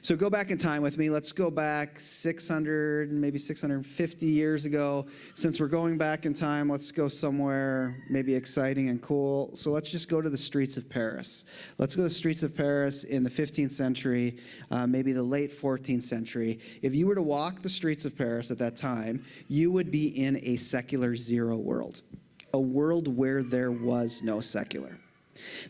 So go back in time with me. Let's go back 600, maybe 650 years ago. Since we're going back in time, let's go somewhere maybe exciting and cool. So let's just go to the streets of Paris. Let's go to the streets of Paris in the 15th century, maybe the late 14th century. If you were to walk the streets of Paris at that time, you would be in a secular zero world, a world where there was no secular.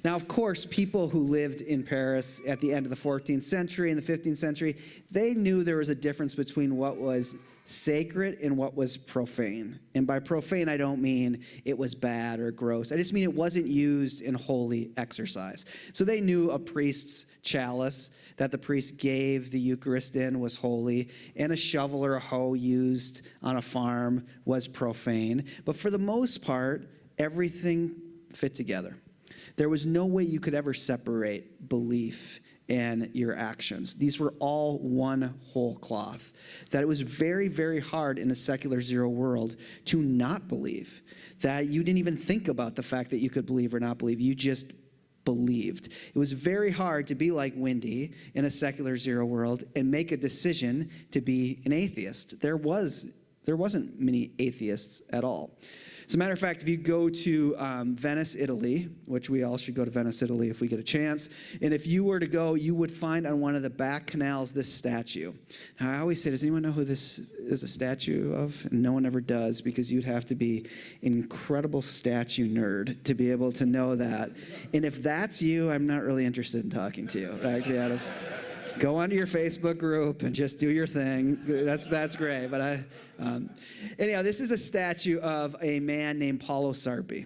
Now, of course, people who lived in Paris at the end of the 14th century and the 15th century, they knew there was a difference between what was sacred and what was profane. And by profane, I don't mean it was bad or gross. I just mean it wasn't used in holy exercise. So they knew a priest's chalice that the priest gave the Eucharist in was holy, and a shovel or a hoe used on a farm was profane. But for the most part, everything fit together. There was no way you could ever separate belief and your actions. These were all one whole cloth. That it was very, very hard in a secular zero world to not believe. That you didn't even think about the fact that you could believe or not believe. You just believed. It was very hard to be like Wendy in a secular zero world and make a decision to be an atheist. There wasn't many atheists at all. As a matter of fact, if you go to Venice, Italy, which we all should go to Venice, Italy if we get a chance, and if you were to go, you would find on one of the back canals this statue. Now, I always say, does anyone know who this is a statue of? And no one ever does, because you'd have to be an incredible statue nerd to be able to know that. And if that's you, I'm not really interested in talking to you, right, to be honest. Go onto your Facebook group and just do your thing. That's great. But anyhow, this is a statue of a man named Paolo Sarpi.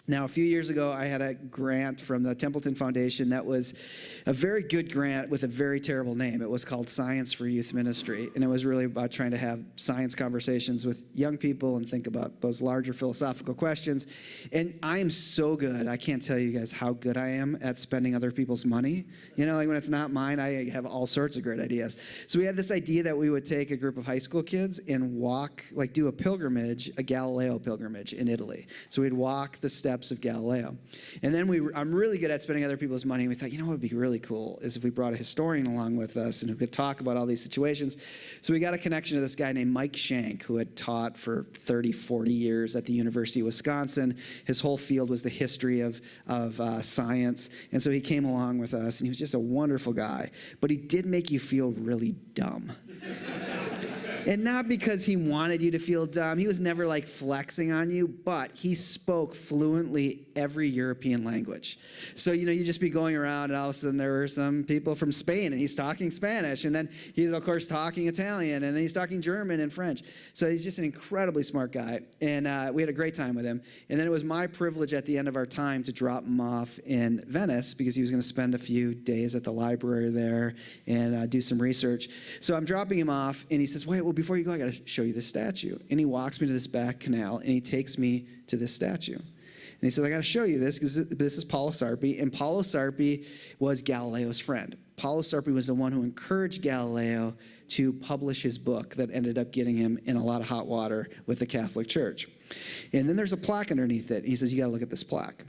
Now, a few years ago, I had a grant from the Templeton Foundation that was a very good grant with a very terrible name. It was called Science for Youth Ministry, and it was really about trying to have science conversations with young people and think about those larger philosophical questions. And I am so good. I can't tell you guys how good I am at spending other people's money. You know, like when it's not mine, I have all sorts of great ideas. So we had this idea that we would take a group of high school kids and walk, like do a pilgrimage, a Galileo pilgrimage in Italy. So we'd walk the steps of Galileo. And then I'm really good at spending other people's money. And we thought, you know what would be really cool is if we brought a historian along with us and who could talk about all these situations. So we got a connection to this guy named Mike Shank, who had taught for 30, 40 years at the University of Wisconsin. His whole field was the history of science. And so he came along with us, and he was just a wonderful guy. But he did make you feel really dumb. And not because he wanted you to feel dumb. He was never like flexing on you, but he spoke fluently every European language. So, you know, you'd just be going around, and all of a sudden there were some people from Spain, and he's talking Spanish. And then he's, of course, talking Italian, and then he's talking German and French. So he's just an incredibly smart guy. And we had a great time with him. And then it was my privilege at the end of our time to drop him off in Venice, because he was going to spend a few days at the library there and do some research. So I'm dropping him off, and he says, wait, well, before you go, I got to show you this statue. And he walks me to this back canal, and he takes me to this statue. And he says, I got to show you this, because this is Paolo Sarpi. And Paolo Sarpi was Galileo's friend. Paolo Sarpi was the one who encouraged Galileo to publish his book that ended up getting him in a lot of hot water with the Catholic Church. And then there's a plaque underneath it. He says, you got to look at this plaque.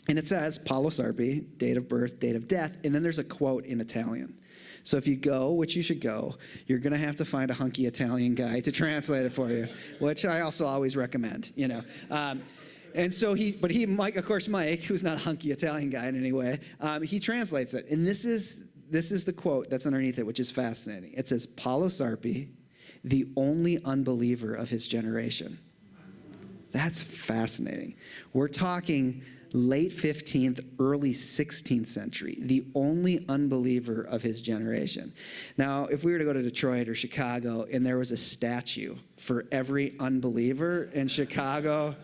And it says, Paolo Sarpi, date of birth, date of death. And then there's a quote in Italian. So if you go, which you should go, you're going to have to find a hunky Italian guy to translate it for you, which I also always recommend, you know. And so Mike, of course, Mike, who's not a hunky Italian guy in any way, he translates it. And this is the quote that's underneath it, which is fascinating. It says, Paolo Sarpi, the only unbeliever of his generation. That's fascinating. We're talking late 15th, early 16th century, the only unbeliever of his generation. Now, if we were to go to Detroit or Chicago and there was a statue for every unbeliever in Chicago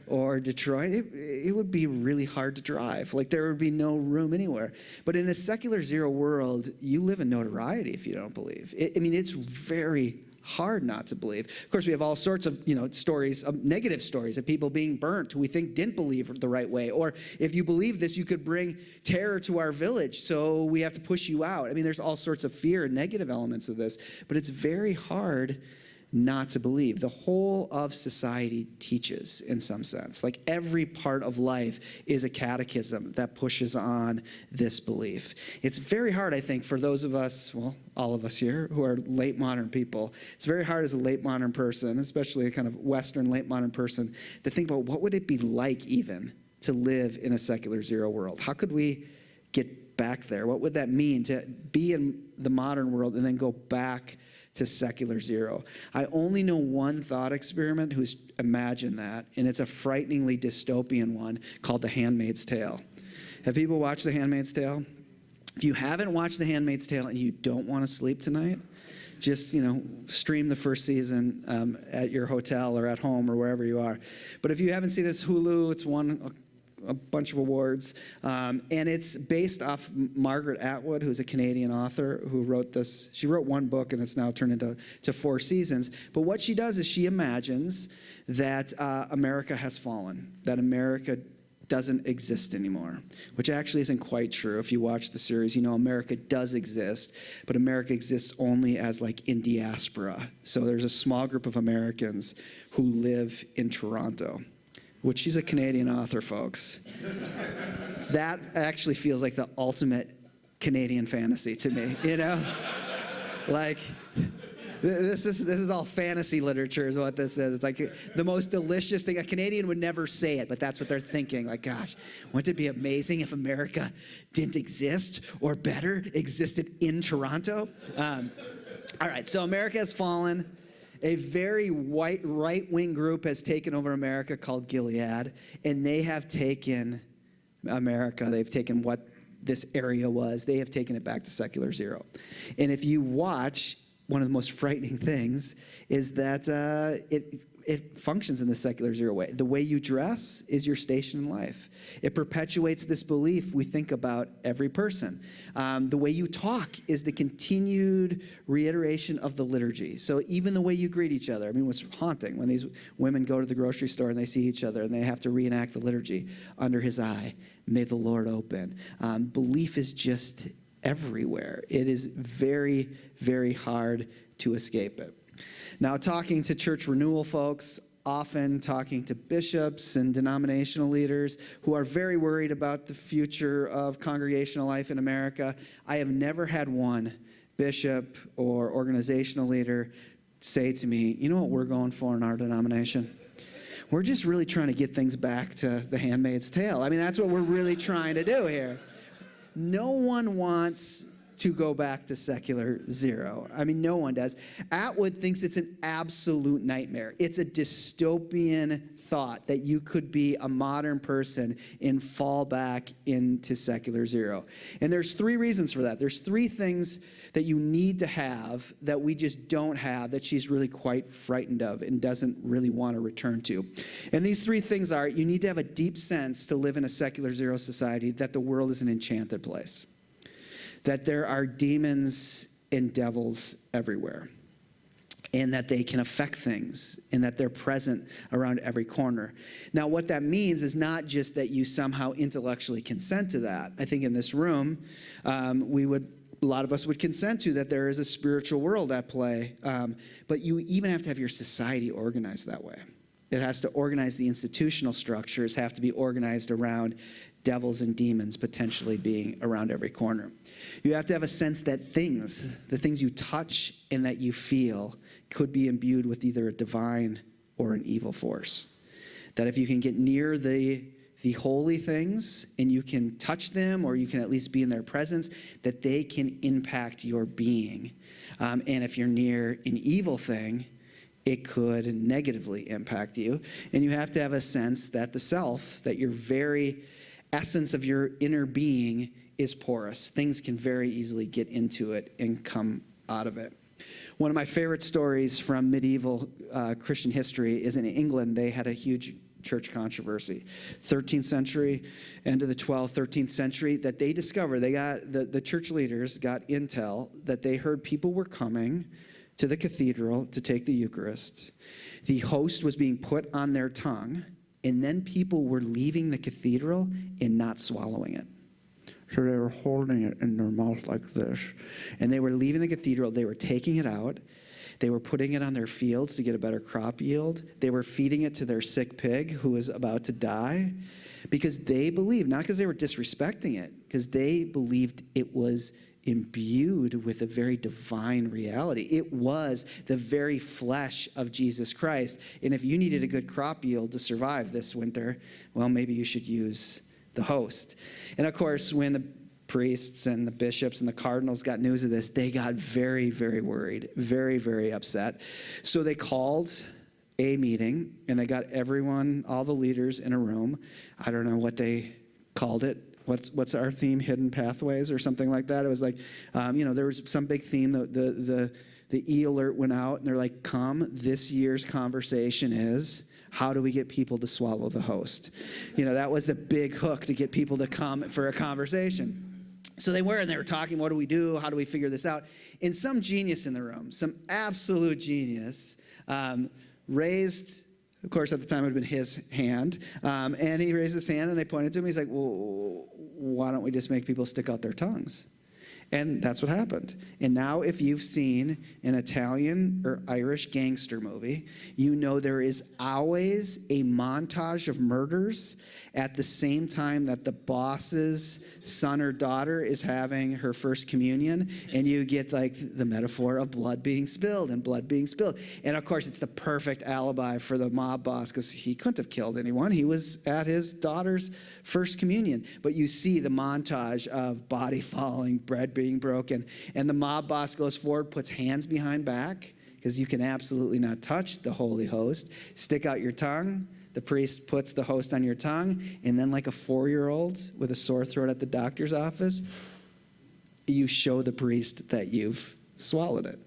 or Detroit, it would be really hard to drive. Like, there would be no room anywhere. But in a secular zero world, you live in notoriety if you don't believe. It's very hard not to believe. Of course, we have all sorts of, stories, negative stories of people being burnt who we think didn't believe the right way. Or if you believe this, you could bring terror to our village, so we have to push you out. There's all sorts of fear and negative elements of this. But it's very hard not to believe. The whole of society teaches in some sense. Like every part of life is a catechism that pushes on this belief. It's very hard, I think, for those of us, well, all of us here who are late modern people, it's very hard as a late modern person, especially a kind of Western late modern person, to think about what would it be like even to live in a secular zero world? How could we get back there? What would that mean to be in the modern world and then go back to secular zero? I only know one thought experiment who's imagined that, and it's a frighteningly dystopian one called The Handmaid's Tale. Have people watched The Handmaid's Tale? If you haven't watched The Handmaid's Tale and you don't want to sleep tonight, just, stream the first season at your hotel or at home or wherever you are. But if you haven't seen this, Hulu, it's won a bunch of awards, and it's based off Margaret Atwood, who's a Canadian author who wrote this. She wrote one book, and it's now turned into 4 seasons. But what she does is she imagines that America has fallen, that America doesn't exist anymore, which actually isn't quite true. If you watch the series, America does exist, but America exists only as in diaspora. So there's a small group of Americans who live in Toronto, which she's a Canadian author, folks. That actually feels like the ultimate Canadian fantasy to me, This is all fantasy literature is what this is. It's like the most delicious thing. A Canadian would never say it, but that's what they're thinking. Like, gosh, wouldn't it be amazing if America didn't exist, or better, existed in Toronto? All right, so America has fallen. A very white right-wing group has taken over America called Gilead, and they have taken America. They've taken what this area was. They have taken it back to secular zero. And if you watch, one of the most frightening things is that it functions in the secular zero way. The way you dress is your station in life. It perpetuates this belief we think about every person. The way you talk is the continued reiteration of the liturgy. So even the way you greet each other, what's haunting when these women go to the grocery store and they see each other and they have to reenact the liturgy. Under his eye, may the Lord open. Belief is just everywhere. It is very, very hard to escape it. Now, talking to church renewal folks, often talking to bishops and denominational leaders who are very worried about the future of congregational life in America, I have never had one bishop or organizational leader say to me, you know what we're going for in our denomination? We're just really trying to get things back to The Handmaid's Tale. That's what we're really trying to do here. No one wants to go back to secular zero. No one does. Atwood thinks it's an absolute nightmare. It's a dystopian thought that you could be a modern person and fall back into secular zero. And there's 3 reasons for that. There's 3 things that you need to have that we just don't have, that she's really quite frightened of and doesn't really want to return to. And these 3 things are, you need to have a deep sense to live in a secular zero society that the world is an enchanted place, that there are demons and devils everywhere, and that they can affect things, and that they're present around every corner. Now, what that means is not just that you somehow intellectually consent to that. I think in this room, a lot of us would consent to that there is a spiritual world at play, but you even have to have your society organized that way. It has to organize the institutional structures, have to be organized around devils and demons potentially being around every corner. You have to have a sense that the things you touch and that you feel could be imbued with either a divine or an evil force. That if you can get near the holy things and you can touch them, or you can at least be in their presence, that they can impact your being. And if you're near an evil thing, it could negatively impact you. And you have to have a sense that the self, that your very essence of your inner being is porous. Things can very easily get into it and come out of it. One of my favorite stories from medieval Christian history is in England. They had a huge church controversy. 13th century, end of the 12th, 13th century, that they discovered, the church leaders got intel that they heard people were coming to the cathedral to take the Eucharist. The host was being put on their tongue, and then people were leaving the cathedral and not swallowing it. So they were holding it in their mouth like this. And they were leaving the cathedral. They were taking it out. They were putting it on their fields to get a better crop yield. They were feeding it to their sick pig who was about to die because they believed, not because they were disrespecting it, because they believed it was imbued with a very divine reality. It was the very flesh of Jesus Christ. And if you needed a good crop yield to survive this winter, well, maybe you should use the host. And of course, when the priests and the bishops and the cardinals got news of this, they got very, very worried, very, very upset. So they called a meeting, and they got everyone, all the leaders in a room. I don't know what they called it. What's our theme? Hidden pathways or something like that. It was like, there was some big theme. The e-alert went out, and they're like, come, this year's conversation is, how do we get people to swallow the host? That was the big hook to get people to come for a conversation. So they were talking, what do we do? How do we figure this out? And some genius in the room, some absolute genius, raised, of course, at the time it would have been his hand, and he raised his hand, and they pointed to him. He's like, well, why don't we just make people stick out their tongues? And that's what happened. And now if you've seen an Italian or Irish gangster movie, you know there is always a montage of murders at the same time that the boss's son or daughter is having her first communion, and you get like the metaphor of blood being spilled and blood being spilled. And of course, it's the perfect alibi for the mob boss because he couldn't have killed anyone. He was at his daughter's first communion. But you see the montage of body falling, bread being broken, and the mob boss goes forward, puts hands behind back, because you can absolutely not touch the Holy Host. Stick out your tongue. The priest puts the host on your tongue, and then like a 4-year-old with a sore throat at the doctor's office, you show the priest that you've swallowed it.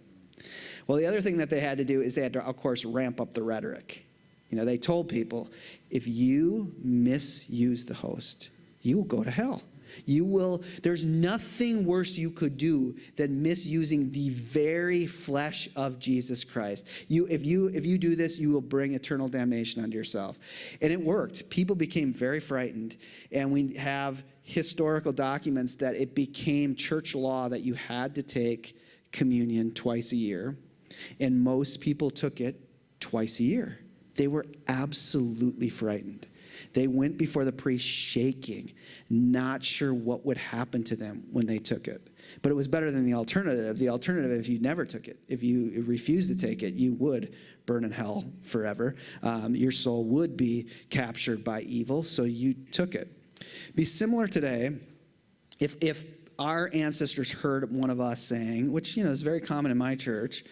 Well, the other thing that they had to do is they had to, of course, ramp up the rhetoric. They told people, if you misuse the host, you will go to hell. There's nothing worse you could do than misusing the very flesh of Jesus Christ. If you do this, you will bring eternal damnation unto yourself. And it worked. People became very frightened. And we have historical documents that it became church law that you had to take communion twice a year. And most people took it twice a year. They were absolutely frightened. They went before the priest shaking, not sure what would happen to them when they took it. But it was better than the alternative. The alternative, if you never took it, if you refused to take it, you would burn in hell forever. Your soul would be captured by evil, so you took it. Be similar today if our ancestors heard one of us saying, which is very common in my church,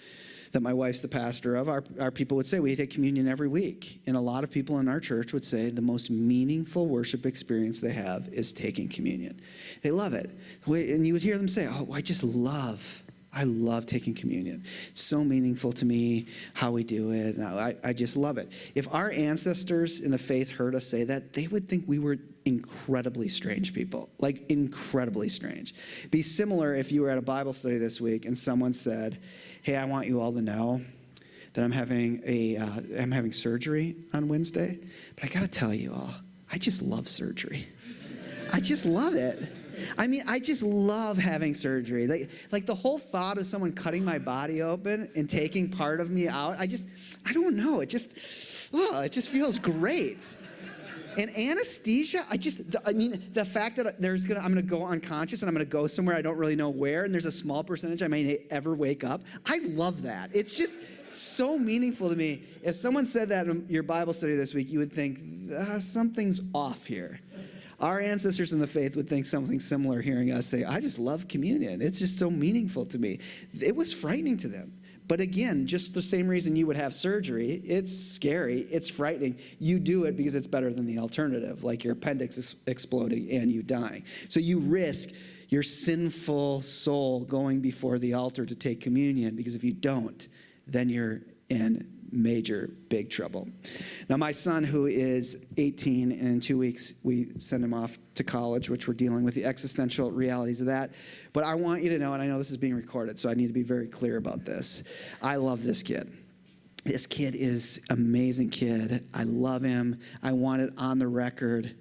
that my wife's the pastor of, our people would say, we take communion every week. And a lot of people in our church would say the most meaningful worship experience they have is taking communion. They love it. And you would hear them say, I love taking communion. It's so meaningful to me how we do it. And I just love it. If our ancestors in the faith heard us say that, they would think we were incredibly strange people, like incredibly strange. Be similar if you were at a Bible study this week and someone said, hey, I want you all to know that I'm having surgery on Wednesday, but I got to tell you all, I just love surgery. I just love it. I mean, I just love having surgery. Like the whole thought of someone cutting my body open and taking part of me out, I don't know. It just feels great. And anesthesia, the fact that I'm going to go unconscious and I'm going to go somewhere I don't really know where, and there's a small percentage I may ever wake up, I love that. It's just so meaningful to me. If someone said that in your Bible study this week, you would think, something's off here. Our ancestors in the faith would think something similar hearing us say, I just love communion. It's just so meaningful to me. It was frightening to them. But again, just the same reason you would have surgery, it's scary, it's frightening. You do it because it's better than the alternative, like your appendix is exploding and you dying. So you risk your sinful soul going before the altar to take communion, because if you don't, then you're in major, big trouble. Now, my son, who is 18, and in 2 weeks, we send him off to college, which we're dealing with the existential realities of that. But I want you to know, and I know this is being recorded, so I need to be very clear about this. I love this kid. This kid is an amazing kid. I love him. I want it on the record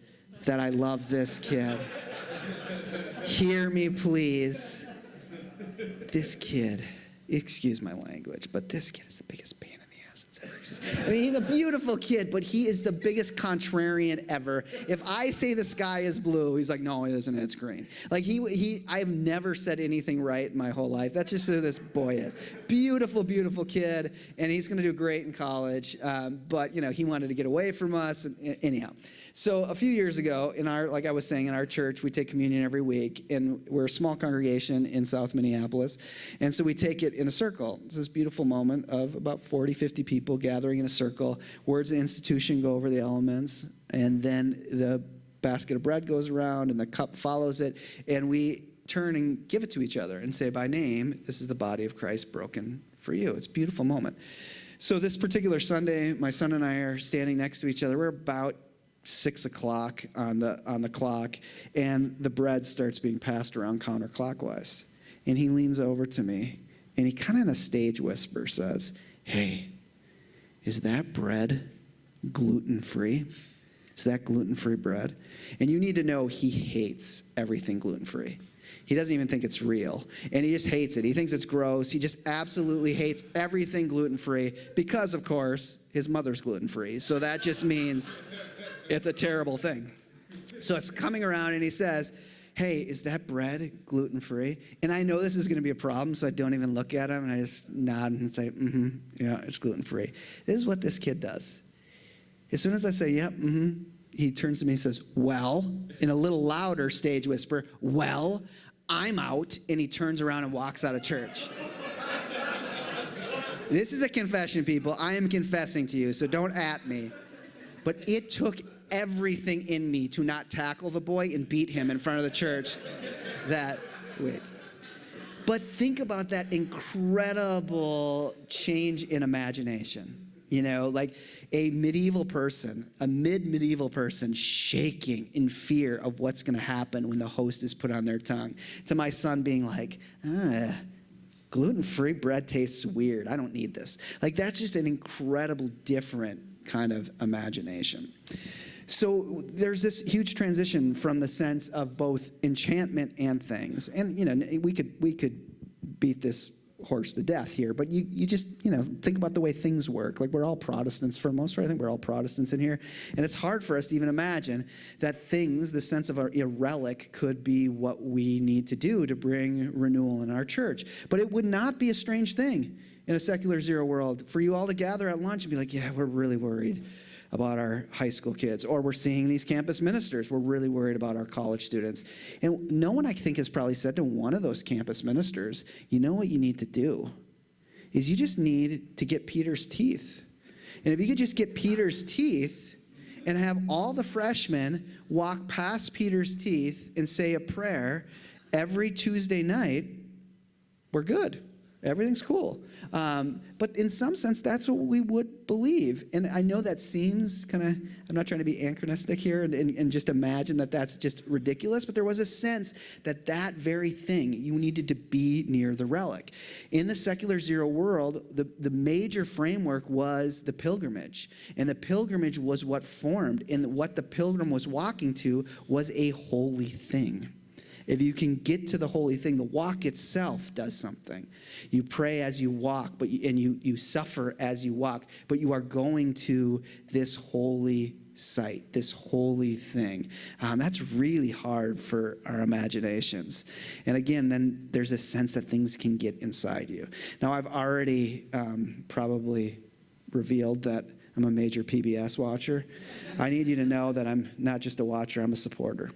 that I love this kid. Hear me, please. This kid excuse my language, but this kid is the biggest pain in the ass that's ever existed. I mean, he's a beautiful kid, but he is the biggest contrarian ever. If I say the sky is blue, he's like, no, it isn't, it's green. Like I have never said anything right in my whole life. That's just who this boy is. Beautiful, beautiful kid, and he's gonna do great in college, but he wanted to get away from us, anyhow. So a few years ago, like I was saying, in our church, we take communion every week, and we're a small congregation in South Minneapolis, and so we take it in a circle. It's this beautiful moment of about 40, 50 people gathering in a circle. Words of institution go over the elements, and then the basket of bread goes around, and the cup follows it, and we turn and give it to each other and say by name, this is the body of Christ broken for you. It's a beautiful moment. So this particular Sunday, my son and I are standing next to each other. We're about 6 o'clock on the clock, and the bread starts being passed around counterclockwise. And he leans over to me, and he kind of in a stage whisper says, hey, is that bread gluten-free? Is that gluten-free bread? And you need to know he hates everything gluten-free. He doesn't even think it's real, and he just hates it. He thinks it's gross. He just absolutely hates everything gluten-free because, of course, his mother's gluten-free. So that just means it's a terrible thing. So it's coming around, and he says, hey, is that bread gluten-free? And I know this is going to be a problem, so I don't even look at him, and I just nod and say, yeah, it's gluten-free. This is what this kid does. As soon as I say, yep, he turns to me and says, well, in a little louder stage whisper, well, I'm out, and he turns around and walks out of church. This is a confession, people. I am confessing to you, so don't at me. But it took everything in me to not tackle the boy and beat him in front of the church that week. But think about that incredible change in imagination. Like a medieval person, a mid-medieval person shaking in fear of what's going to happen when the host is put on their tongue, to my son being like, gluten-free bread tastes weird. I don't need this. Like, that's just an incredible different kind of imagination. So there's this huge transition from the sense of both enchantment and things. And, we could beat this horse to death here, but you just, think about the way things work. Like, we're all Protestants for the most part. I think we're all Protestants in here. And it's hard for us to even imagine that things, the sense of a relic, could be what we need to do to bring renewal in our church. But it would not be a strange thing in a secular zero world for you all to gather at lunch and be like, yeah, we're really worried about our high school kids, or we're seeing these campus ministers. We're really worried about our college students. And no one, I think, has probably said to one of those campus ministers, you know what you need to do is you just need to get Peter's teeth. And if you could just get Peter's teeth and have all the freshmen walk past Peter's teeth and say a prayer every Tuesday night, we're good. Everything's cool. But in some sense, that's what we would believe. And I know that seems kind of, I'm not trying to be anachronistic here and just imagine that that's just ridiculous, but there was a sense that that very thing, you needed to be near the relic. In the secular zero world, the major framework was the pilgrimage. And the pilgrimage was what formed, and what the pilgrim was walking to was a holy thing. If you can get to the holy thing, the walk itself does something. You pray as you walk, and you suffer as you walk, but you are going to this holy site, this holy thing. That's really hard for our imaginations. And again, then there's a sense that things can get inside you. Now, I've already probably revealed that I'm a major PBS watcher. I need you to know that I'm not just a watcher, I'm a supporter.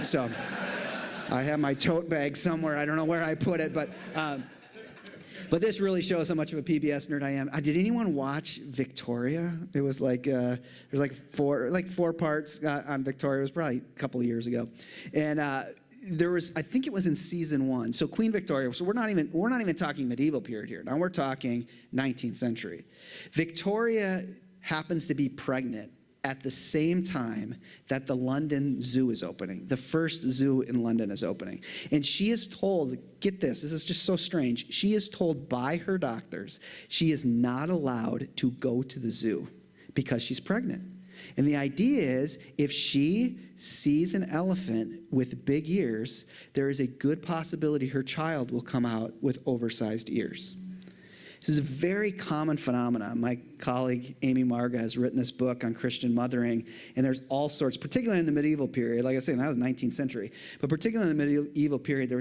So I have my tote bag somewhere. I don't know where I put it, but this really shows how much of a PBS nerd I am. Did anyone watch Victoria? It was like there's like four parts on Victoria. It was probably a couple of years ago, and there was, I think it was in season 1. So Queen Victoria. So we're not even talking medieval period here. Now we're talking 19th century. Victoria happens to be pregnant at the same time that the London Zoo is opening. The first zoo in London is opening. And she is told, get this is just so strange, she is told by her doctors she is not allowed to go to the zoo because she's pregnant. And the idea is if she sees an elephant with big ears, there is a good possibility her child will come out with oversized ears. This is a very common phenomenon. My colleague Amy Marga has written this book on Christian mothering, and there's all sorts, particularly in the medieval period. Like I say, that was 19th century. But particularly in the medieval period,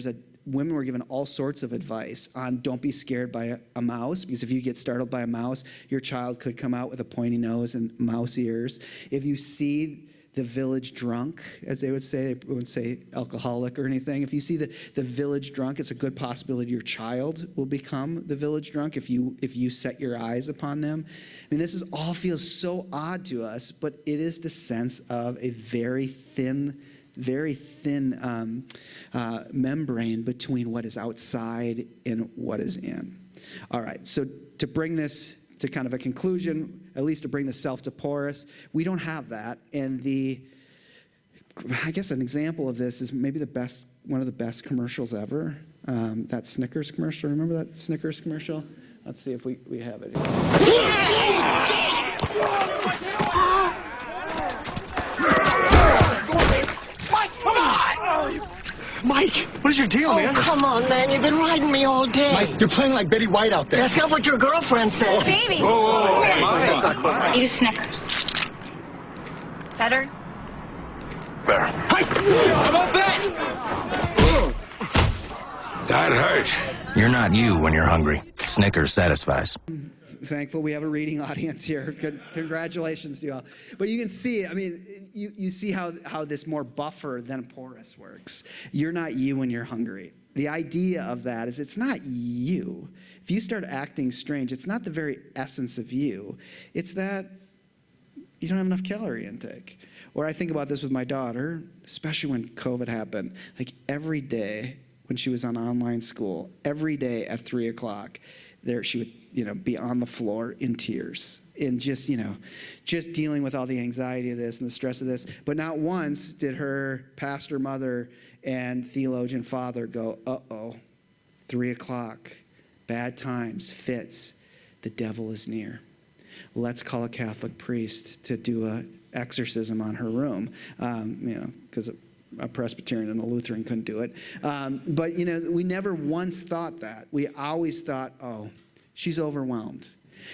women were given all sorts of advice on don't be scared by a mouse, because if you get startled by a mouse, your child could come out with a pointy nose and mouse ears. If you see the village drunk, as they wouldn't say alcoholic or anything. If you see the village drunk, it's a good possibility your child will become the village drunk if you set your eyes upon them. I mean, this all feels so odd to us, but it is the sense of a very thin membrane between what is outside and what is in. All right, so to bring this to kind of a conclusion, at least to bring the self to porous, we don't have that. And I guess an example of this is maybe one of the best commercials ever. That Snickers commercial. Remember that Snickers commercial? Let's see if we have it here. Mike, what is your deal, man? Oh, come on, man. You've been riding me all day. Mike, you're playing like Betty White out there. That's not what your girlfriend said. Baby. Whoa. Eat a Snickers. Better? Better. That hurt. You're not you when you're hungry. Snickers satisfies. Thankful we have a reading audience here. Congratulations to you all. But you can see, I mean, you see how this more buffer than porous works. You're not you when you're hungry. The idea of that is it's not you. If you start acting strange, it's not the very essence of you. It's that you don't have enough calorie intake. Or I think about this with my daughter, especially when COVID happened. Like every day when she was on online school, every day at 3 o'clock, she would be on the floor in tears and just dealing with all the anxiety of this and the stress of this. But not once did her pastor mother and theologian father go, uh-oh, 3 o'clock, bad times, fits, the devil is near. Let's call a Catholic priest to do an exorcism on her room, because a Presbyterian and a Lutheran couldn't do it. But we never once thought that. We always thought, oh, she's overwhelmed.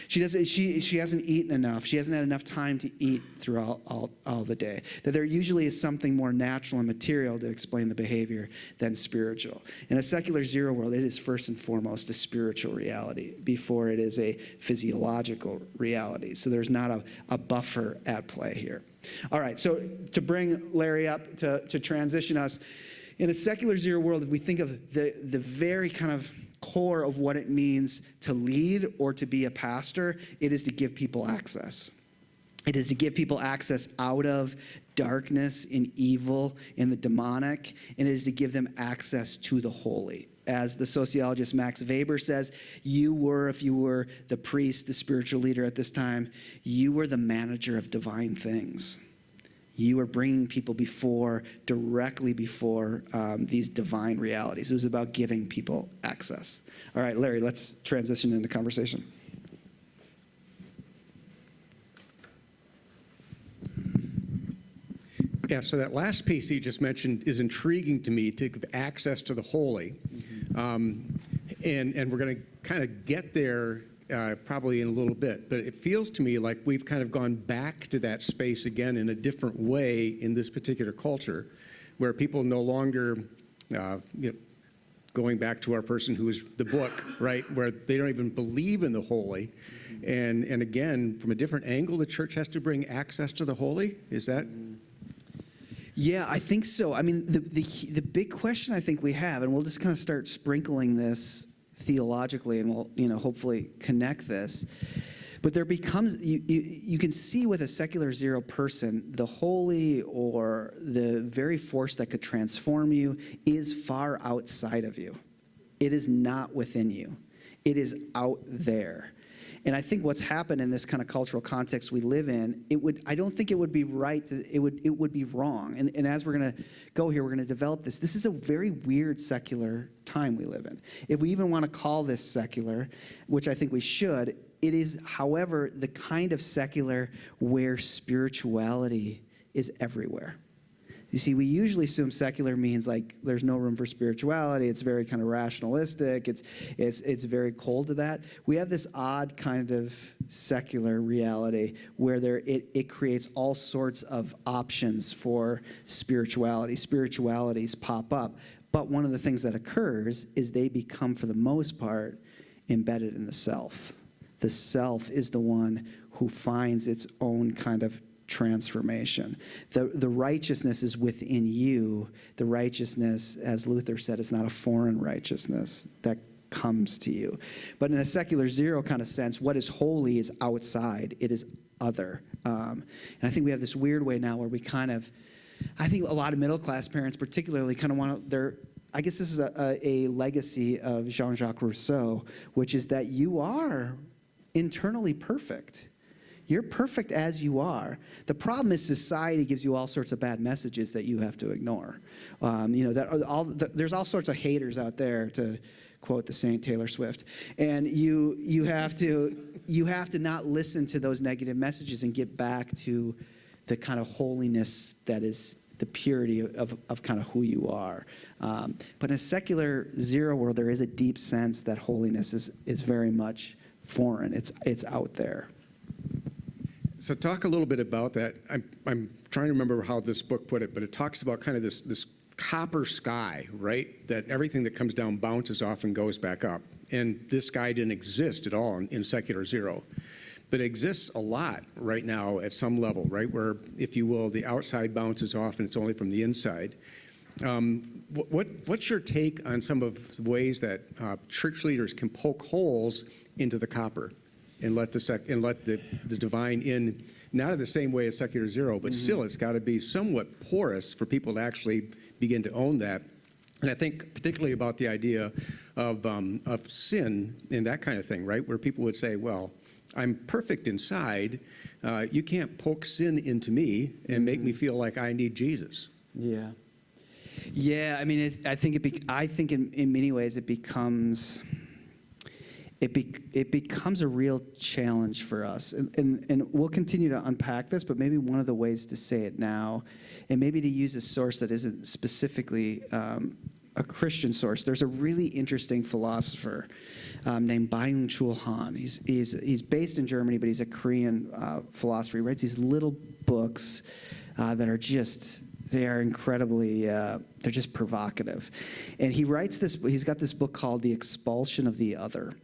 She hasn't eaten enough. She hasn't had enough time to eat throughout all the day. That there usually is something more natural and material to explain the behavior than spiritual. In a secular zero world, it is first and foremost a spiritual reality before it is a physiological reality. So there's not a buffer at play here. All right, so to bring Larry up to transition us, in a secular zero world, if we think of the very kind of core of what it means to lead or to be a pastor, it is to give people access. It is to give people access out of darkness and evil and the demonic, and it is to give them access to the holy. As the sociologist Max Weber says, if you were the priest, the spiritual leader at this time, you were the manager of divine things. You were bringing people directly before these divine realities. It was about giving people access. All right, Larry, let's transition into conversation. Yeah, so that last piece you just mentioned is intriguing to me, to give access to the holy. And we're going to kind of get there probably in a little bit, but it feels to me like we've kind of gone back to that space again in a different way in this particular culture, where people no longer, going back to our person who is the book, right, where they don't even believe in the holy. And again, from a different angle, the church has to bring access to the holy. Is that? Yeah, I think so. I mean, the big question I think we have, and we'll just kind of start sprinkling this theologically, and we'll hopefully connect this. But there becomes, you can see with a secular zero person, the holy or the very force that could transform you is far outside of you. It is not within you. It is out there. And I think what's happened in this kind of cultural context we live in, I don't think it would be right, it would be wrong. And as we're going to go here, we're going to develop this. This is a very weird secular time we live in. If we even want to call this secular, which I think we should, it is, however, the kind of secular where spirituality is everywhere. You see, we usually assume secular means like there's no room for spirituality. It's very kind of rationalistic. It's very cold to that. We have this odd kind of secular reality where it creates all sorts of options for spirituality. Spiritualities pop up. But one of the things that occurs is they become, for the most part, embedded in the self. The self is the one who finds its own kind of transformation. The righteousness is within you. The righteousness, as Luther said, is not a foreign righteousness that comes to you. But in a secular zero kind of sense, what is holy is outside. It is other. And I think we have this weird way now where we I think a lot of middle-class parents particularly kind of want I guess this is a legacy of Jean-Jacques Rousseau, which is that you are internally perfect. You're perfect as you are. The problem is society gives you all sorts of bad messages that you have to ignore. There's all sorts of haters out there, to quote the Saint Taylor Swift, and you have to not listen to those negative messages and get back to the kind of holiness that is the purity of kind of who you are. But in a secular zero world, there is a deep sense that holiness is very much foreign. It's out there. So talk a little bit about that. I'm trying to remember how this book put it, but it talks about kind of this copper sky, right? That everything that comes down bounces off and goes back up. And this sky didn't exist at all in secular zero. But it exists a lot right now at some level, right? Where, if you will, the outside bounces off and it's only from the inside. What's your take on some of the ways that church leaders can poke holes into the copper and let the divine in, not in the same way as secular zero, but still it's got to be somewhat porous for people to actually begin to own that. And I think particularly about the idea of sin and that kind of thing, right? Where people would say, well, I'm perfect inside. You can't poke sin into me and make me feel like I need Jesus. Yeah. Yeah, I mean, I think in many ways it becomes a real challenge for us. And we'll continue to unpack this, but maybe one of the ways to say it now, and maybe to use a source that isn't specifically a Christian source. There's a really interesting philosopher named Byung-Chul Han. He's based in Germany, but he's a Korean philosopher. He writes these little books that are they are incredibly, they're just provocative. And he's got this book called The Expulsion of the Other.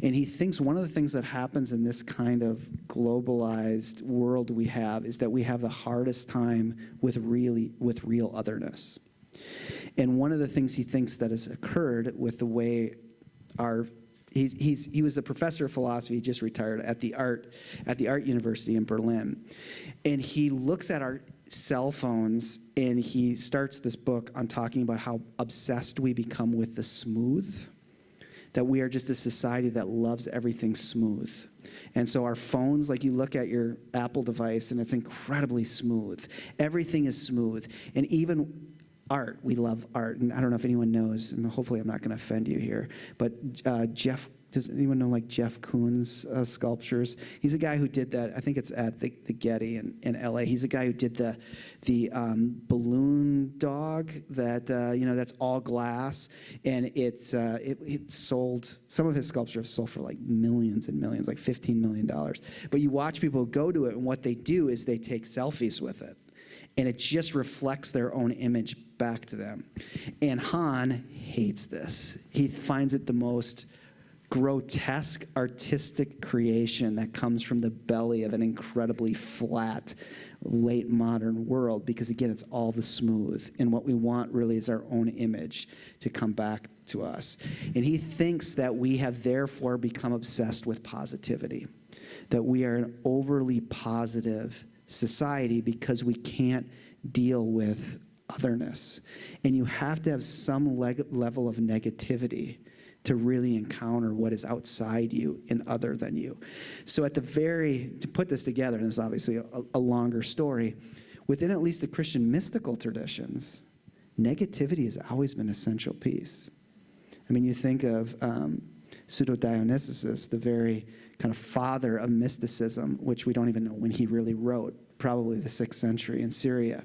And he thinks one of the things that happens in this kind of globalized world we have is that we have the hardest time with real otherness. And one of the things he thinks that has occurred with the way he was a professor of philosophy, he just retired at the art university in Berlin. And he looks at our cell phones and he starts this book on talking about how obsessed we become with the smooth, that we are just a society that loves everything smooth. And so our phones, like you look at your Apple device and it's incredibly smooth. Everything is smooth. And even art, we love art. And I don't know if anyone knows, and hopefully I'm not going to offend you here, but does anyone know like Jeff Koons sculptures? He's a guy who did that. I think it's at the Getty in LA. He's a guy who did the balloon dog that's all glass, and it sold. Some of his sculptures have sold for like millions and millions, like $15 million. But you watch people go to it, and what they do is they take selfies with it, and it just reflects their own image back to them. And Han hates this. He finds it the most grotesque artistic creation that comes from the belly of an incredibly flat late modern world, because again, it's all the smooth, and what we want really is our own image to come back to us. And he thinks that we have therefore become obsessed with positivity, that we are an overly positive society because we can't deal with otherness. And you have to have some level of negativity to really encounter what is outside you and other than you. So to put this together, and this is obviously a longer story, within at least the Christian mystical traditions, negativity has always been an essential piece. I mean, you think of Pseudo-Dionysius, the very kind of father of mysticism, which we don't even know when he really wrote, probably the 6th century in Syria.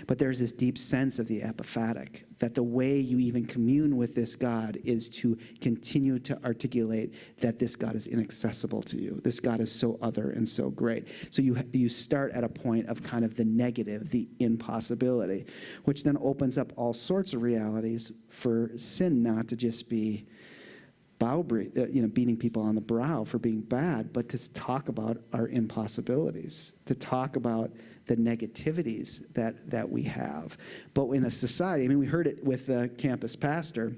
But there's this deep sense of the apophatic, that the way you even commune with this God is to continue to articulate that this God is inaccessible to you. This God is so other and so great. So you start at a point of kind of the negative, the impossibility, which then opens up all sorts of realities for sin not to just be beating people on the brow for being bad, but to talk about our impossibilities, to talk about the negativities that we have. But in a society, I mean, we heard it with the campus pastor,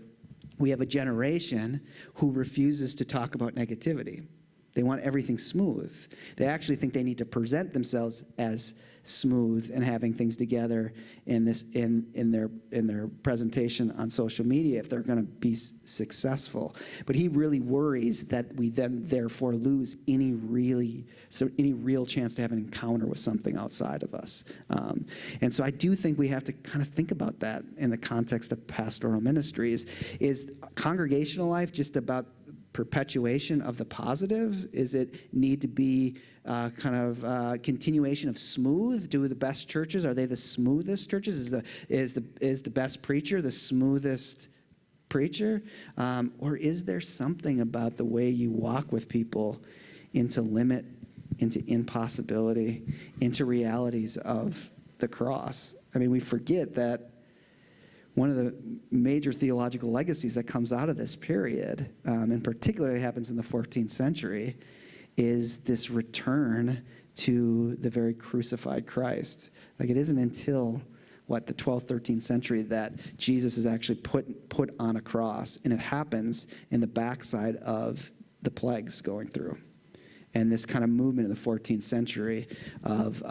we have a generation who refuses to talk about negativity. They want everything smooth. They actually think they need to present themselves as smooth and having things together in their presentation on social media if they're going to be successful. But he really worries that we then therefore lose any real chance to have an encounter with something outside of us. And so I do think we have to kind of think about that in the context of pastoral ministries. Is congregational life just about perpetuation of the positive? Is it need to be continuation of smooth? Do the best churches, are they the smoothest churches? Is the best preacher the smoothest preacher? Or is there something about the way you walk with people into limit, into impossibility, into realities of the cross? I mean, we forget that one of the major theological legacies that comes out of this period, and particularly happens in the 14th century, is this return to the very crucified Christ. Like, it isn't until, the 12th, 13th century that Jesus is actually put on a cross, and it happens in the backside of the plagues going through. And this kind of movement in the 14th century of,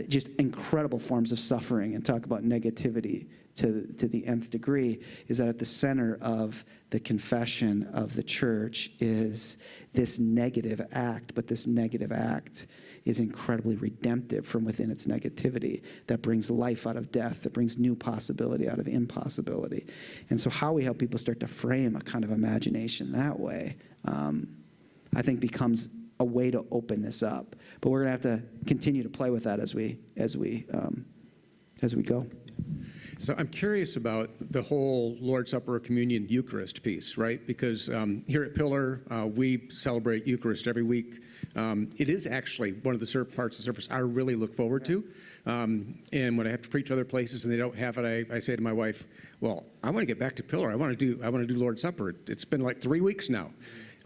just incredible forms of suffering, and talk about negativity to the nth degree, is that at the center of the confession of the church is this negative act, but this negative act is incredibly redemptive from within its negativity, that brings life out of death, that brings new possibility out of impossibility. And so how we help people start to frame a kind of imagination that way, I think becomes a way to open this up. But we're going to have to continue to play with that as we go. So I'm curious about the whole Lord's Supper, Communion, Eucharist piece, right? Because here at Pillar, we celebrate Eucharist every week. It is actually one of the parts of the service I really look forward to. And when I have to preach other places and they don't have it, I say to my wife, well, I want to get back to Pillar. I want to do Lord's Supper. It's been like 3 weeks now.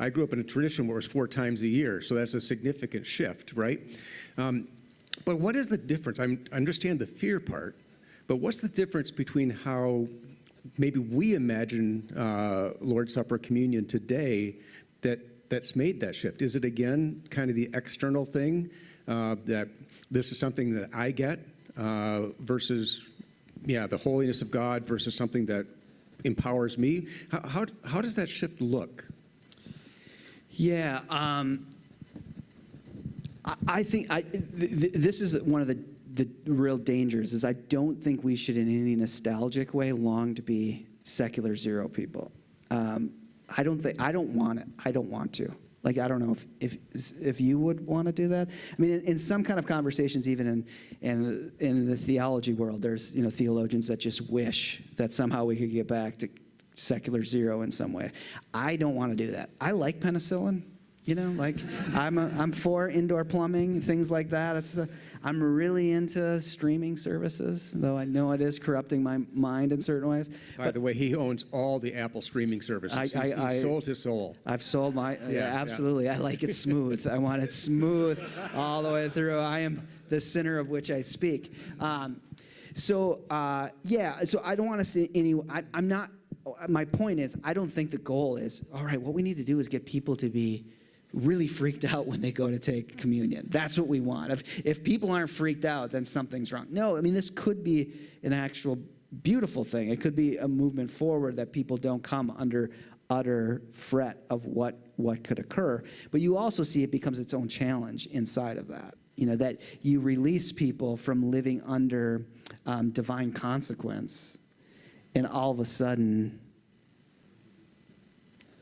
I grew up in a tradition where it was 4 times a year, so that's a significant shift, right? But what is the difference? I understand the fear part, but what's the difference between how maybe we imagine Lord's Supper, communion today that's made that shift? Is it, again, kind of the external thing, that this is something that I get versus, the holiness of God versus something that empowers me? How does that shift look? Yeah, I think this is one of the real dangers, is I don't think we should in any nostalgic way long to be secular zero people. I don't want to. Like, I don't know if you would want to do that. I mean, in some kind of conversations, even in the theology world, there's theologians that just wish that somehow we could get back to secular zero in some way. I don't want to do that. I like penicillin. I'm for indoor plumbing, things like that. I'm really into streaming services, though I know it is corrupting my mind in certain ways. By the way, he owns all the Apple streaming services. He sold his soul. I've sold my, absolutely. Yeah. I like it smooth. I want it smooth all the way through. I am the sinner of which I speak. So I don't want to see I'm not, my point is, I don't think the goal is, all right, what we need to do is get people to be really freaked out when they go to take communion. That's what we want. If people aren't freaked out, then something's wrong. No, I mean, this could be an actual beautiful thing. It could be a movement forward that people don't come under utter fret of what could occur. But you also see it becomes its own challenge inside of that. That you release people from living under divine consequence, and all of a sudden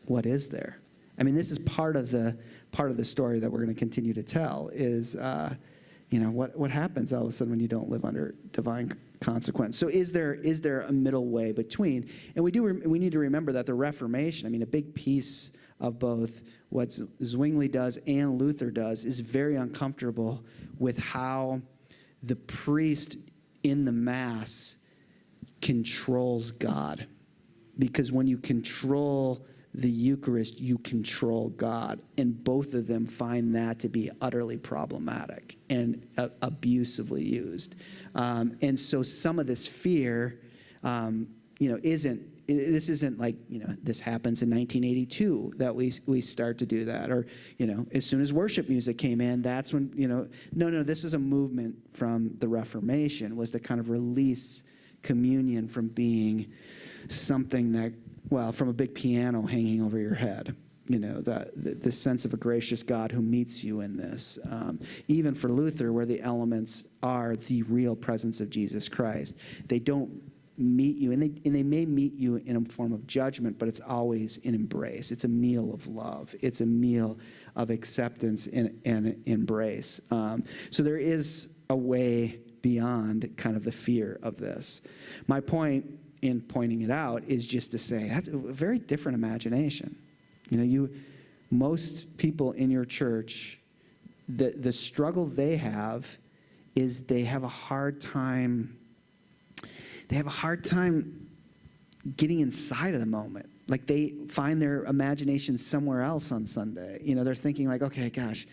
what is there? I mean, this is part of the story that we're going to continue to tell is, what happens all of a sudden when you don't live under divine consequence. So is there a middle way between? And we need to remember that the Reformation, I mean, a big piece of both what Zwingli does and Luther does is very uncomfortable with how the priest in the Mass controls God. Because when you control the Eucharist, you control God. And both of them find that to be utterly problematic and abusively used. And so some of this fear, this isn't like, this happens in 1982 that we start to do that. Or, as soon as worship music came in, that's when, no, this is a movement from the Reformation, was to kind of release communion from being something that, from a big piano hanging over your head. The sense of a gracious God who meets you in this. Even for Luther, where the elements are the real presence of Jesus Christ, they don't meet you, and they may meet you in a form of judgment, but it's always an embrace. It's a meal of love. It's a meal of acceptance and embrace. So there is a way beyond kind of the fear of this. My point in pointing it out is just to say that's a very different imagination. Most people in your church, the struggle they have is they have a hard time getting inside of the moment. Like they find their imagination somewhere else on Sunday. They're thinking like, okay, gosh,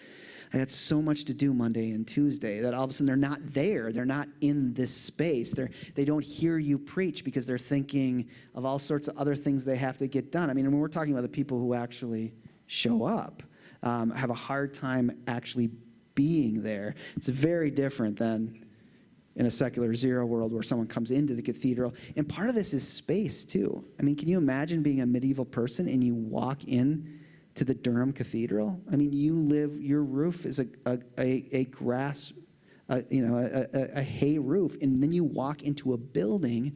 I got so much to do Monday and Tuesday that all of a sudden they're not there. They're not in this space. They don't hear you preach because they're thinking of all sorts of other things they have to get done. I mean, when we're talking about the people who actually show up, have a hard time actually being there. It's very different than in a secular zero world where someone comes into the cathedral. And part of this is space too. I mean, can you imagine being a medieval person and you walk in to the Durham Cathedral? I mean, your roof is a grass, a hay roof, and then you walk into a building,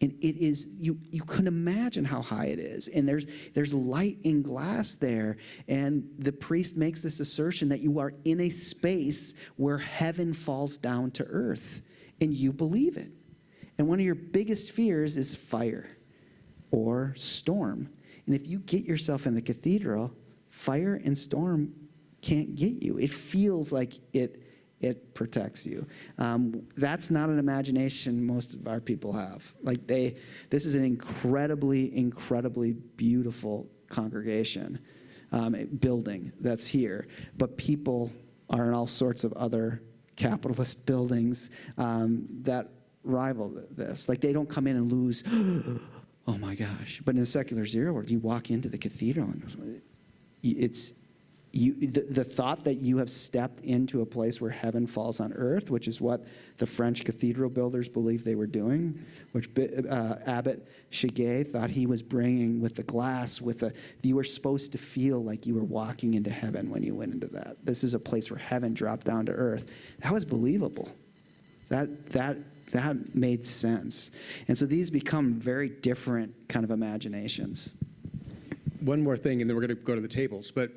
and it is, you couldn't imagine how high it is. And there's light in glass there, and the priest makes this assertion that you are in a space where heaven falls down to earth, and you believe it. And one of your biggest fears is fire or storm. And if you get yourself in the cathedral, fire and storm can't get you. It feels like it protects you. That's not an imagination most of our people have. Like this is an incredibly, incredibly beautiful congregation, building that's here. But people are in all sorts of other capitalist buildings that rival this. Like they don't come in and lose, oh my gosh. But in a secular zero world, you walk into the cathedral and the thought that you have stepped into a place where heaven falls on earth, which is what the French cathedral builders believed they were doing, which Abbot Chiguet thought he was bringing with the glass, you were supposed to feel like you were walking into heaven when you went into that. This is a place where heaven dropped down to earth. That was believable. That made sense. And so these become very different kind of imaginations. One more thing, and then we're going to go to the tables. But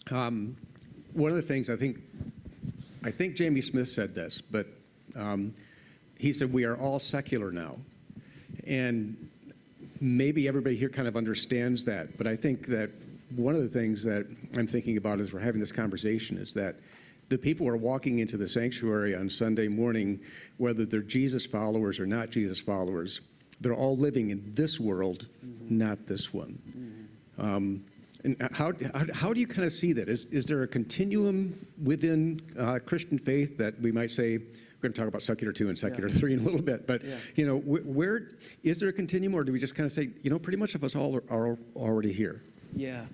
one of the things I think Jamie Smith said this, but he said we are all secular now, and maybe everybody here kind of understands that. But I think that one of the things that I'm thinking about as we're having this conversation is that the people who are walking into the sanctuary on Sunday morning, whether they're Jesus followers or not Jesus followers, they're all living in this world, not this one. And how do you kind of see that? Is there a continuum within Christian faith that we might say, we're going to talk about secular 2 and secular 3 in a little bit, but where is there a continuum, or do we just kind of say, pretty much of us all are already here? Yeah.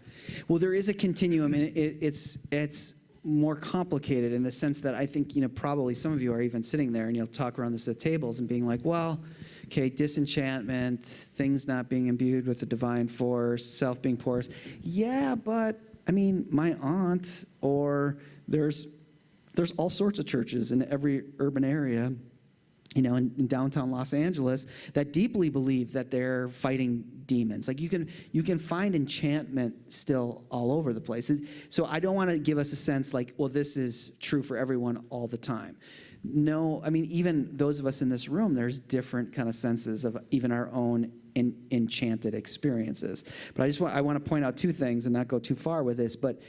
Well, there is a continuum, and it's more complicated in the sense that I think, probably some of you are even sitting there and you'll talk around this at tables and being like, well, okay, disenchantment, things not being imbued with the divine force, self being porous. Yeah, but I mean, my aunt, or there's all sorts of churches in every urban area, in downtown Los Angeles that deeply believe that they're fighting demons. Like you can find enchantment still all over the place. So I don't want to give us a sense like, well, this is true for everyone all the time. No, I mean, even those of us in this room, there's different kind of senses of even our own enchanted experiences. But I want to point out two things and not go too far with this, but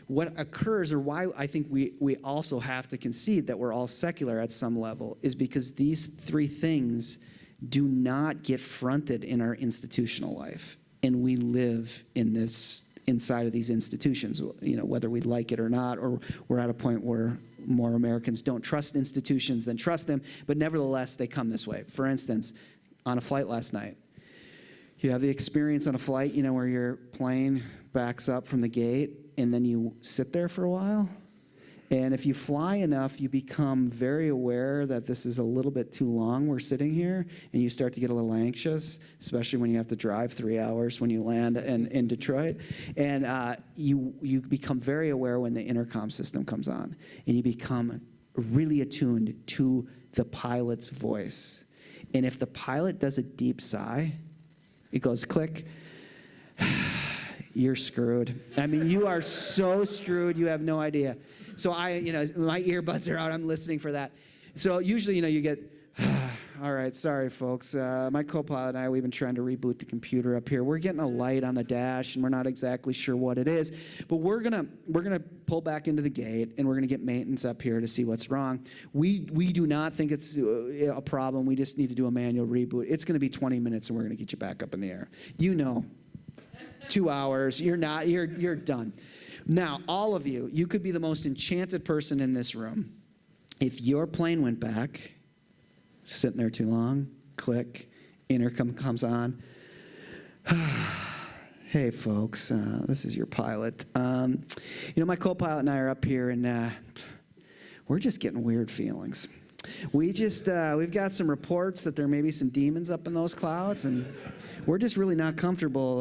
what occurs, or why I think we also have to concede that we're all secular at some level, is because these three things do not get fronted in our institutional life. And we live in this, inside of these institutions, whether we like it or not, or we're at a point where more Americans don't trust institutions than trust them, but nevertheless, they come this way. For instance, on a flight last night, you have the experience on a flight, where your plane backs up from the gate, and then you sit there for a while. And if you fly enough, you become very aware that this is a little bit too long, we're sitting here, and you start to get a little anxious, especially when you have to drive 3 hours when you land in Detroit. And you become very aware when the intercom system comes on, and you become really attuned to the pilot's voice. And if the pilot does a deep sigh, it goes click, you're screwed. I mean, you are so screwed, you have no idea. So my earbuds are out, I'm listening for that. So usually, you get, all right, sorry folks, my co-pilot and I, we've been trying to reboot the computer up here. We're getting a light on the dash and we're not exactly sure what it is, but we're gonna pull back into the gate and we're gonna get maintenance up here to see what's wrong. We do not think it's a problem, we just need to do a manual reboot. It's gonna be 20 minutes and we're gonna get you back up in the air. 2 hours, you're done. Now, all of you could be the most enchanted person in this room. If your plane went back, sitting there too long, click, intercom comes on. Hey folks, this is your pilot. My co-pilot and I are up here and we're just getting weird feelings. We've got some reports that there may be some demons up in those clouds, and we're just really not comfortable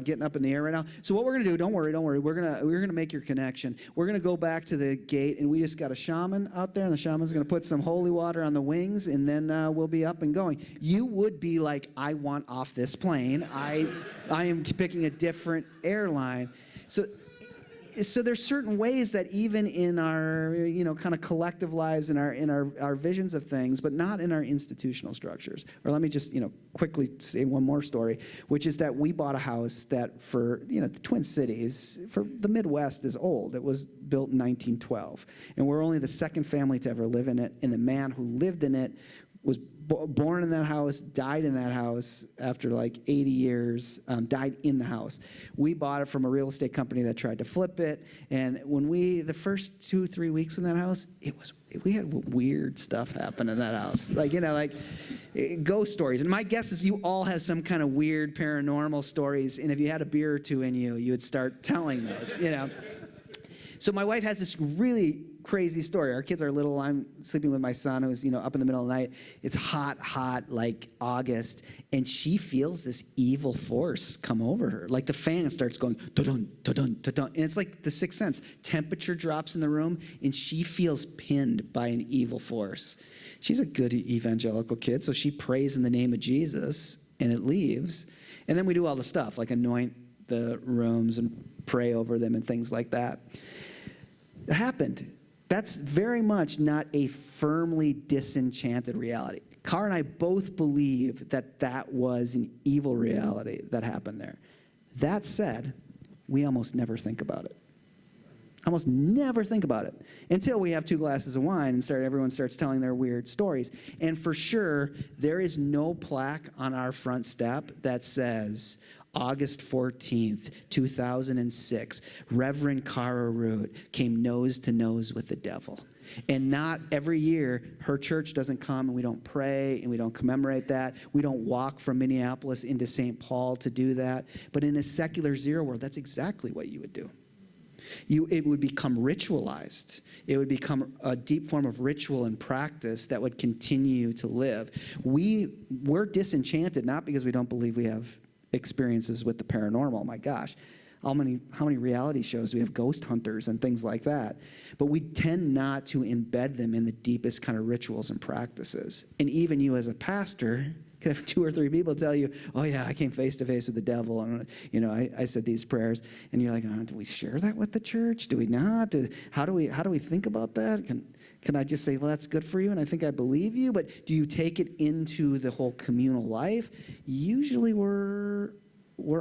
getting up in the air right now. So what we're gonna do, don't worry, we're gonna make your connection. We're gonna go back to the gate, and we just got a shaman out there, and the shaman's gonna put some holy water on the wings, and then we'll be up and going. You would be like, I want off this plane. I am picking a different airline. So there's certain ways that even in our kind of collective lives, in our visions of things, but not in our institutional structures. Or let me just quickly say one more story, which is that we bought a house that for the Twin Cities, for the Midwest, is old. It was built in 1912, and we're only the second family to ever live in it. And the man who lived in it was born in that house, died in that house after like 80 years, died in the house. We bought it from a real estate company that tried to flip it. And when the first 2-3 weeks in that house, we had weird stuff happen in that house. Like ghost stories. And my guess is you all have some kind of weird paranormal stories. And if you had a beer or two in you, you would start telling those, So my wife has this really crazy story. Our kids are little. I'm sleeping with my son who's, up in the middle of the night. It's hot, like August. And she feels this evil force come over her. Like the fan starts going, da-dun, da-dun, da-dun. And it's like the Sixth Sense. Temperature drops in the room, and she feels pinned by an evil force. She's a good evangelical kid, so she prays in the name of Jesus, and it leaves. And then we do all the stuff, like anoint the rooms and pray over them and things like that. It happened. That's very much not a firmly disenchanted reality. Cara and I both believe that was an evil reality that happened there. That said, we almost never think about it. Almost never think about it until we have 2 glasses of wine and everyone starts telling their weird stories. And for sure, there is no plaque on our front step that says, August 14th, 2006, Reverend Cara Root came nose to nose with the devil. And not every year, her church doesn't come and we don't pray and we don't commemorate that. We don't walk from Minneapolis into St. Paul to do that. But in a secular zero world, that's exactly what you would do. It would become ritualized. It would become a deep form of ritual and practice that would continue to live. We're disenchanted, not because we don't believe we have experiences with the paranormal. My gosh, how many reality shows we have ghost hunters and things like that. But we tend not to embed them in the deepest kind of rituals and practices. And even you as a pastor could have 2 or 3 people tell you, oh yeah, I came face to face with the devil, and I said these prayers, and you're like, do we share that with the church? Do we not? How do we think about that? Can I just say, well, that's good for you, and I think I believe you, but do you take it into the whole communal life? Usually we're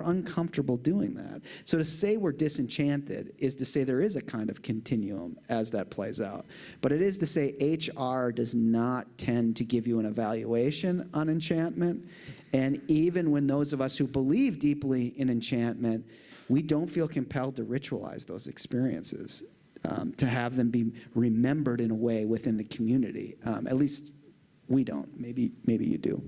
uncomfortable doing that. So to say we're disenchanted is to say there is a kind of continuum as that plays out. But it is to say HR does not tend to give you an evaluation on enchantment. And even when those of us who believe deeply in enchantment, we don't feel compelled to ritualize those experiences, to have them be remembered in a way within the community. At least we don't. Maybe you do.